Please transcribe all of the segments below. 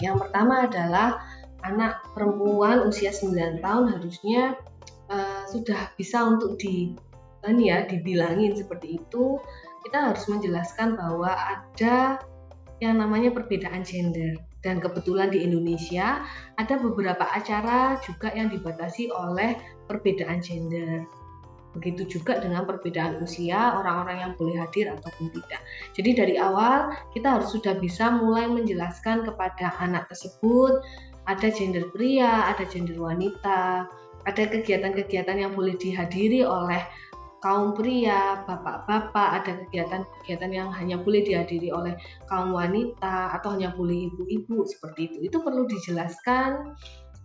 Yang pertama adalah anak perempuan usia 9 tahun harusnya sudah bisa untuk dibilangin seperti itu. Kita harus menjelaskan bahwa ada yang namanya perbedaan gender. Dan kebetulan di Indonesia ada beberapa acara juga yang dibatasi oleh perbedaan gender. Begitu juga dengan perbedaan usia, orang-orang yang boleh hadir ataupun tidak. Jadi dari awal kita harus sudah bisa mulai menjelaskan kepada anak tersebut ada gender pria, ada gender wanita, ada kegiatan-kegiatan yang boleh dihadiri oleh kaum pria, bapak-bapak, ada kegiatan-kegiatan yang hanya boleh dihadiri oleh kaum wanita atau hanya boleh ibu-ibu seperti itu. Itu perlu dijelaskan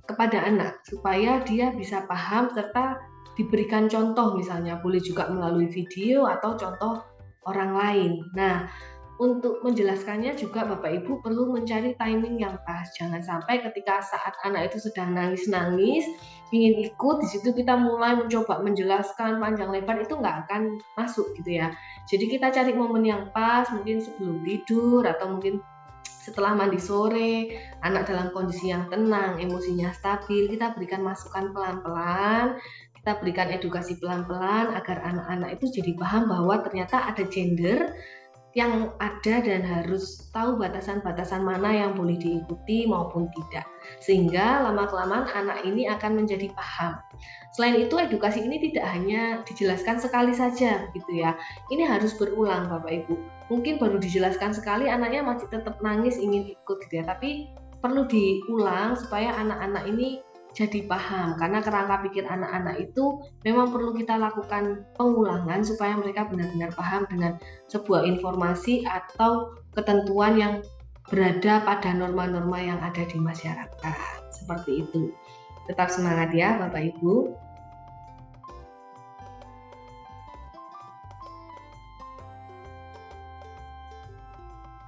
kepada anak supaya dia bisa paham serta diberikan contoh, misalnya boleh juga melalui video atau contoh orang lain. Nah, untuk menjelaskannya juga Bapak Ibu perlu mencari timing yang pas. Jangan sampai ketika saat anak itu sedang nangis-nangis, ingin ikut, di situ kita mulai mencoba menjelaskan panjang lebar, itu nggak akan masuk gitu ya. Jadi kita cari momen yang pas, mungkin sebelum tidur atau mungkin setelah mandi sore, anak dalam kondisi yang tenang, emosinya stabil, kita berikan masukan pelan-pelan, kita berikan edukasi pelan-pelan agar anak-anak itu jadi paham bahwa ternyata ada gender yang ada dan harus tahu batasan-batasan mana yang boleh diikuti maupun tidak. Sehingga lama-kelamaan anak ini akan menjadi paham. Selain itu, edukasi ini tidak hanya dijelaskan sekali saja gitu ya. Ini harus berulang Bapak Ibu. Mungkin baru dijelaskan sekali anaknya masih tetap nangis ingin ikut gitu ya, tapi perlu diulang supaya anak-anak ini jadi paham, karena kerangka pikir anak-anak itu memang perlu kita lakukan pengulangan supaya mereka benar-benar paham dengan sebuah informasi atau ketentuan yang berada pada norma-norma yang ada di masyarakat. Seperti itu. Tetap semangat ya Bapak Ibu.